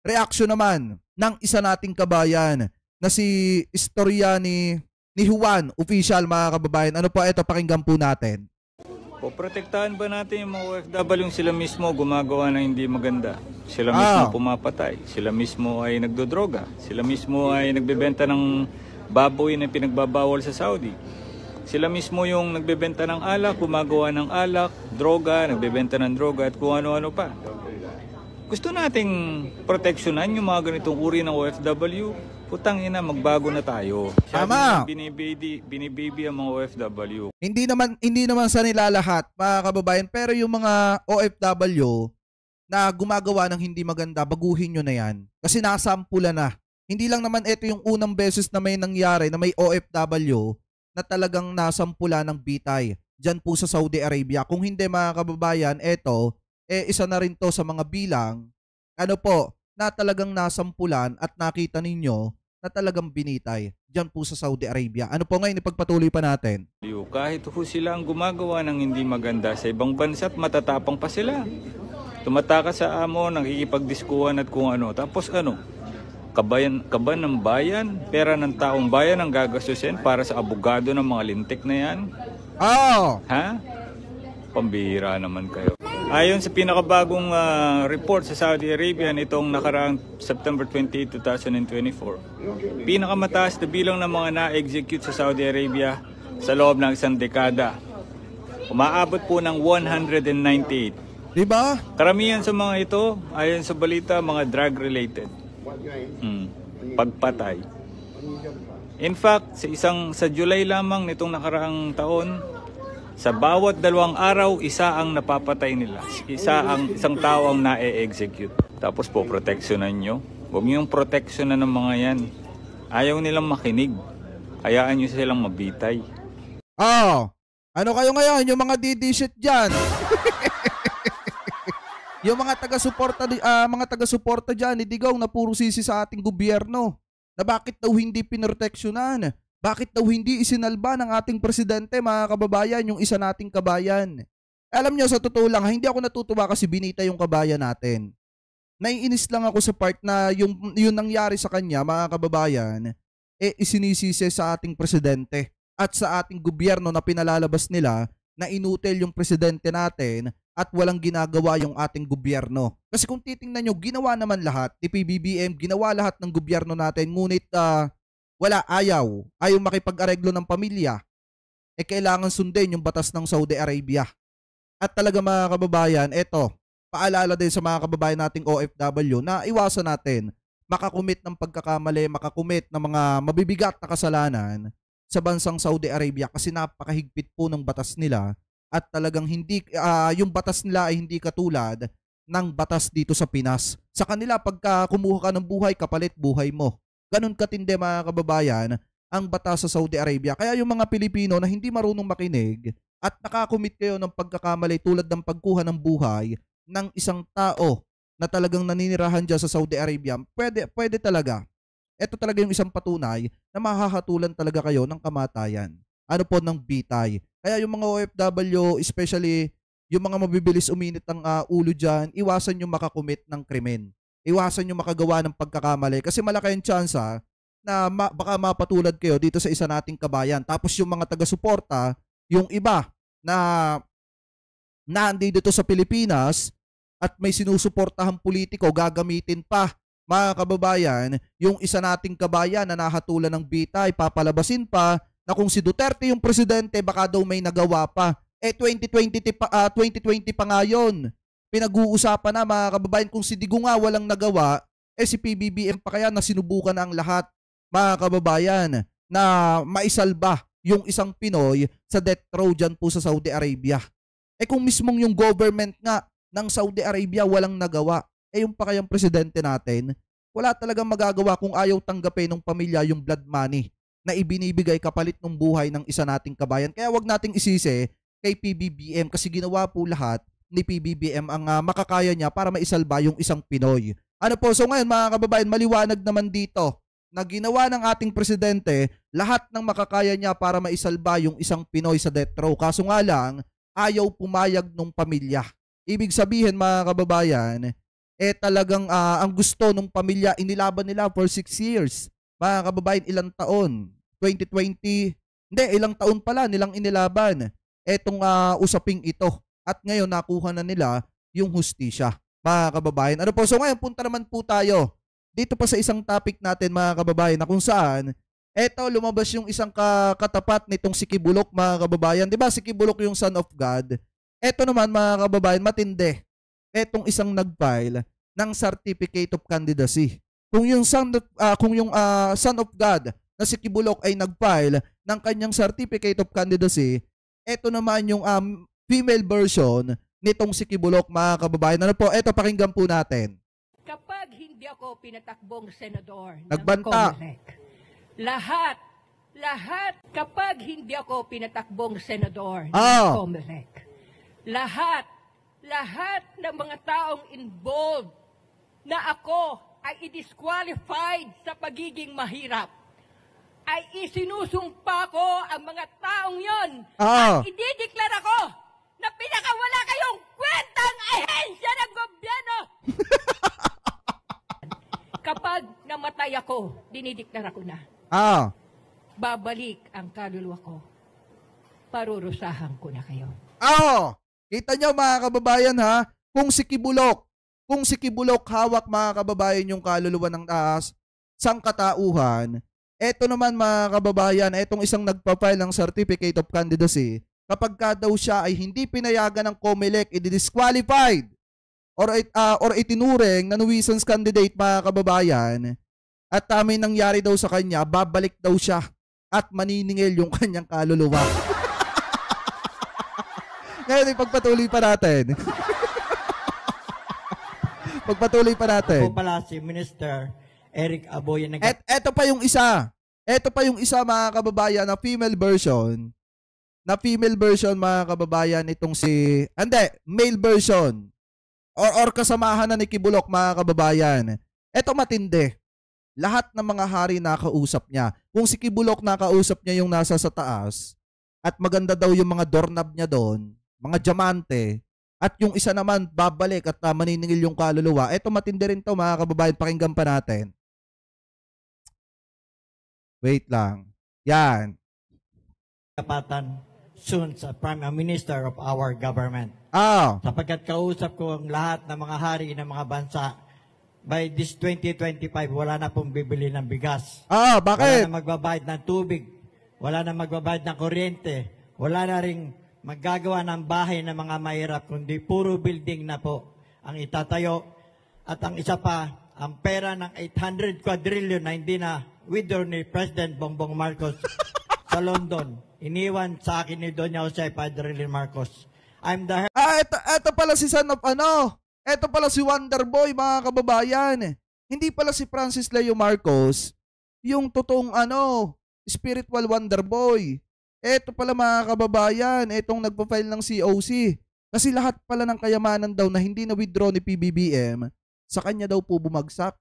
reaksyon naman ng isa nating kabayan na si istorya ni Juan, official mga kababayan. Ano po ito, pakinggan po natin. Poprotektahan ba natin yung mga OFW yung sila mismo gumagawa ng hindi maganda? Sila mismo pumapatay, sila mismo ay nagdodroga, sila mismo ay nagbebenta ng baboy na pinagbabawal sa Saudi. Sila mismo yung nagbebenta ng alak, gumagawa ng alak, droga, nagbebenta ng droga at kung ano-ano pa. Gusto nating proteksyonan yung mga ganitong uri ng OFW. Putang ina, magbago na tayo. Tama. Binibaby ang mga OFW. Hindi naman sa nila lahat, mga kababayan, pero yung mga OFW na gumagawa ng hindi maganda, baguhin nyo na yan. Kasi nasampulan na. Hindi lang naman ito yung unang beses na may nangyari na may OFW na talagang nasampula ng bitay dyan po sa Saudi Arabia. Kung hindi, mga kababayan, ito, isa na rin to sa mga bilang, na talagang nasampulan at nakita ninyo na talagang binitay dyan po sa Saudi Arabia. Ano po ngayon, ipagpatuloy pa natin. Kahit po sila ang gumagawa ng hindi maganda sa ibang bansa at matatapang pa sila. Tumatakas sa amo, nakikipagdiskuhan at kung ano. Tapos ano, kaban ng bayan, pera ng taong bayan ang gagastusin para sa abogado ng mga lintik na yan. Ha? Pambihira naman kayo. Ayon sa pinakabagong report sa Saudi Arabia nitong nakaraang September 28, 2024, pinakamataas na bilang ng mga na-execute sa Saudi Arabia sa loob ng isang dekada. Umaabot po ng 198. Diba? Karamihan sa mga ito, ayon sa balita, mga drug-related. Pagpatay. In fact, sa July lamang nitong nakaraang taon, sa bawat 2 araw, isa ang napapatay nila. Isang tao ang na-execute. Tapos po, proteksyonan nyo. Huwag nyo yung proteksyonan ng mga yan. Ayaw nilang makinig. Hayaan nyo silang mabitay. Ano kayo ngayon? Yung mga didishit dyan. Yung mga taga-suporta dyan, idigaw na puro sisi sa ating gobyerno. Na bakit daw hindi pinroteksyonan? Bakit daw hindi isinalba ng ating presidente, mga kababayan, yung isa nating kabayan? Alam nyo, sa totoo lang, hindi ako natutuwa kasi binita yung kabayan natin. Naiinis lang ako sa part na yung nangyari sa kanya, mga kababayan, isinisisi sa ating presidente at sa ating gobyerno na pinalalabas nila na inutil yung presidente natin at walang ginagawa yung ating gobyerno. Kasi kung titingnan nyo, ginawa naman lahat, ni PBBM, ginawa lahat ng gobyerno natin, ngunit ayaw makipag-areglo ng pamilya, kailangan sundin yung batas ng Saudi Arabia. At talaga, mga kababayan, paalala din sa mga kababayan nating OFW na iwasan natin makakumit ng pagkakamali, makakumit ng mga mabibigat na kasalanan sa bansang Saudi Arabia kasi napakahigpit po ng batas nila at talagang yung batas nila ay hindi katulad ng batas dito sa Pinas. Sa kanila, pagka kumuha ka ng buhay, kapalit buhay mo. Ganun katindi, mga kababayan, ang batas sa Saudi Arabia. Kaya yung mga Pilipino na hindi marunong makinig at nakakumit kayo ng pagkakamali tulad ng pagkuha ng buhay ng isang tao na talagang naninirahan dyan sa Saudi Arabia, pwede talaga. Ito talaga yung isang patunay na mahahatulan talaga kayo ng kamatayan. Ng bitay. Kaya yung mga OFW, especially yung mga mabibilis uminit ng ulo dyan, iwasan yung makakumit ng krimen. Iwasan yung makagawa ng pagkakamali kasi malaki ang tsansa na baka mapatulad kayo dito sa isa nating kabayan. Tapos yung mga taga-suporta, yung iba na nandito sa Pilipinas at may sinusuportahang politiko, gagamitin pa, mga kababayan, yung isa nating kabayan na nahatulan ng bitay, papalabasin pa na kung si Duterte yung presidente, baka daw may nagawa pa. 2020 pa nga yun. Pinag-uusapan na, mga kababayan, kung si Digong nga walang nagawa, si PBBM pa kaya na sinubukan na ang lahat, mga kababayan, na maisalba yung isang Pinoy sa death row dyan po sa Saudi Arabia. Kung mismong yung government nga ng Saudi Arabia walang nagawa, yung pa kayang presidente natin, wala talagang magagawa kung ayaw tanggapin ng pamilya yung blood money na ibinibigay kapalit ng buhay ng isa nating kabayan. Kaya wag nating isisi kay PBBM kasi ginawa po lahat ni PBBM ang makakaya niya para maisalba yung isang Pinoy. So ngayon, mga kababayan, maliwanag naman dito na ginawa ng ating presidente lahat ng makakaya niya para maisalba yung isang Pinoy sa death row. Kaso nga lang, ayaw pumayag ng pamilya. Ibig sabihin, mga kababayan, talagang ang gusto ng pamilya, inilaban nila for 6 years. Mga kababayan, ilang taon? 2020, hindi, ilang taon pala nilang inilaban etong usaping ito. At ngayon, nakuha na nila yung hustisya, mga kababayan. Ano po? So ngayon, punta naman po tayo dito pa sa isang topic natin, mga kababayan, na kung saan lumabas yung isang katapat nitong si Kibuloc, mga kababayan. Di ba si Kibuloc yung son of God? Eto naman, mga kababayan, matindi. Etong isang nag-file ng Certificate of Candidacy. Kung yung son of God na si Kibuloc ay nag-file ng kanyang Certificate of Candidacy, eto naman yung female version nitong si Kibuloc, mga kababayan. Ano po? Eto, pakinggan po natin. Kapag hindi ako pinatakbong senador Nagbanta. ng COMELEC, lahat, kapag hindi ako pinatakbong senador ng COMELEC, lahat ng mga taong involved na ako ay i-disqualified sa pagiging mahirap, ay isinusumpa ko ang mga taong yon at idideklara ko na pinakawala kayong kwentang ahensya ng gobyerno. Kapag namatay ako, dinideklara ko na. Babalik ang kaluluwa ko. Parurusahan ko na kayo. Kita nyo, mga kababayan, ha? Kung si Kibuloc hawak, mga kababayan, yung kaluluwa ng sangkatauhan, eto naman, mga kababayan, etong isang nagpa-file ng Certificate of Candidacy, kapag ka daw siya ay hindi pinayagan ng COMELEC, i-disqualified or itinuring na nuisance candidate, mga kababayan, at may nangyari daw sa kanya, babalik daw siya at maniningil yung kanyang kaluluwa. Ngayon, ipagpatuloy pa natin. Pagpatuloy pa natin. Ako pala si Minister Eric Aboy. Eto pa yung isa. Eto pa yung isa, mga kababayan, na female version. Mga kababayan, itong male version. Or kasamahan na ni Kibuloc, mga kababayan. Eto matindi. Lahat ng mga hari nakausap niya. Kung si Kibuloc nakausap niya yung nasa sa taas, at maganda daw yung mga doorknob niya doon, mga diamante, at yung isa naman babalik at maniningil yung kaluluwa. Eto matindi rin to, mga kababayan. Pakinggan pa natin. Wait lang. Yan. Kapatan soon sa Prime Minister of our government. Sapagkat kausap ko ang lahat ng mga hari ng mga bansa, by this 2025, wala na pong bibili ng bigas. Bakit? Wala na magbabayad ng tubig. Wala na magbabayad ng kuryente. Wala na ring maggagawa ng bahay ng mga mahirap, kundi puro building na po ang itatayo. At ang isa pa, ang pera ng 800 quadrillion na hindi na withdraw ni President Bongbong Marcos sa London, iniwan sa akin ni Doña Jose Padrilin Marcos. I'm the Eto pala si son of Eto pala si Wonderboy, mga kababayan. Hindi pala si Francis Leo Marcos yung totoong spiritual Wonderboy. Eto pala, mga kababayan, etong nagpa-file ng COC. Kasi lahat pala ng kayamanan daw na hindi na withdraw ni PBBM, sa kanya daw po bumagsak.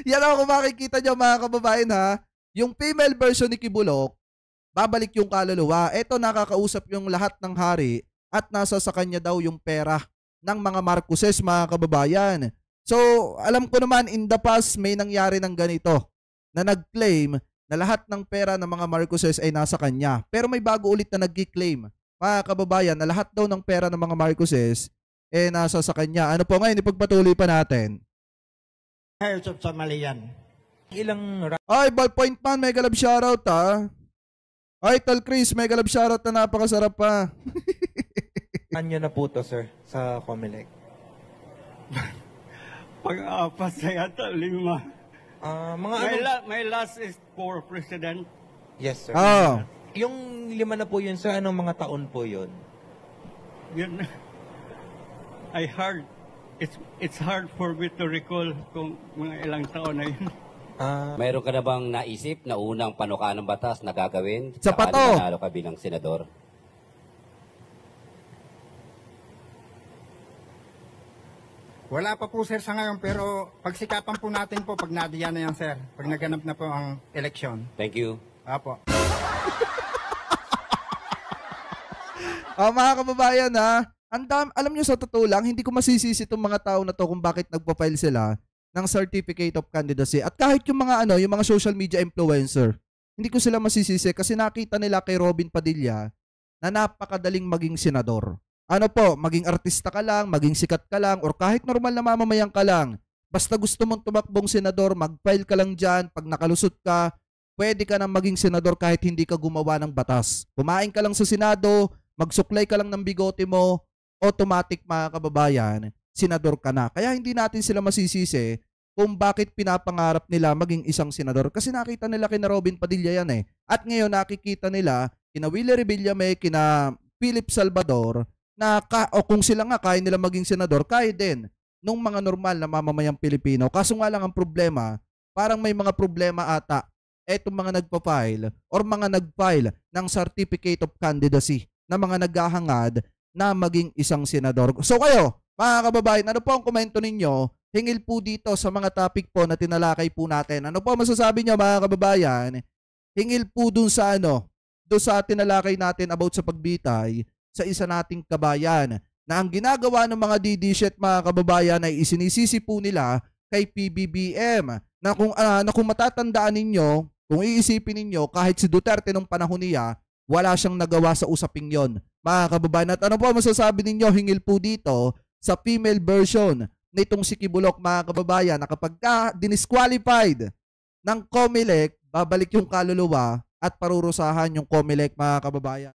Yan ako, kung makikita nyo, mga kababayan, ha. Yung female version ni Kibuloc, babalik yung kaluluwa. Eto, nakakausap yung lahat ng hari at nasa sa kanya daw yung pera ng mga Marcoses, mga kababayan. So, alam ko naman, in the past, may nangyari ng ganito na nag-claim na lahat ng pera ng mga Marcoses ay nasa kanya. Pero may bago ulit na nag-claim, mga kababayan, na lahat daw ng pera ng mga Marcoses nasa sa kanya. Ano po ngayon, ipagpatuloy pa natin. Heirs of Somalian. Ay, Ballpoint Man, mega love shoutout, ha. Ay, Tal Chris, mega love shoutout na napakasarap pa. Anyo na po to, sir, sa COMELEC. Pag-apat sa yata, 5. My last is for President. Yes, sir. Yung 5 na po yun, sir, anong mga taon po yun? Yun. It's hard for me to recall kung mga ilang taon na yun. Mayroon ka na bang naisip na unang panukalang batas na gagawin Sa pato. manalo ka bilang senador? Wala pa po, sir, sa ngayon, pero pagsikapan po natin po pag nadiyan na yan, sir. Pag naganap na po ang eleksyon. Thank you. Apo. Mga kababayan, ha, Alam nyo sa totoo lang, hindi ko masisisi itong mga tao na to kung bakit nagpa-file sila ng certificate of candidacy. At kahit yung mga yung mga social media influencer, hindi ko sila masisisi kasi nakita nila kay Robin Padilla na napakadaling maging senador. Ano po, maging artista ka lang, maging sikat ka lang, or kahit normal na mamamayan ka lang, basta gusto mong tumakbong senador, mag-file ka lang dyan, pag nakalusot ka, pwede ka nang maging senador kahit hindi ka gumawa ng batas. Kumain ka lang sa Senado, magsuklay ka lang ng bigote mo, automatic mga kababayan, senador ka na. Kaya hindi natin sila masisisi kung bakit pinapangarap nila maging isang senador. Kasi nakita nila kina Robin Padilla yan eh. At ngayon nakikita nila kina Willie Revillame, kina Philip Salvador, na o kung sila nga kaya nila maging senador, kaya din nung mga normal na mamamayang Pilipino. Kaso nga lang ang problema, parang may mga problema ata etong mga nagpa-file or mga nag-file ng certificate of candidacy na mga naghahangad na maging isang senador. So kayo, mga kababayan, ano po ang komento ninyo? Hingil po dito sa mga topic po na tinalakay po natin. Ano po masasabi niyo mga kababayan? Hingil po dun sa doon sa tinalakay natin about sa pagbitay sa isa nating kabayan na ang ginagawa ng mga DDSHET mga kababayan ay isinisisi po nila kay PBBM na kung matatandaan ninyo, kung iisipin ninyo, kahit si Duterte nung panahon niya, wala siyang nagawa sa usaping yon. Mga kababayan, at ano po masasabi ninyo hingil po dito sa female version nitong si Kibulok mga kababayan na kapag dinisqualified ng COMELEC, babalik yung kaluluwa at parurusahan yung COMELEC mga kababayan.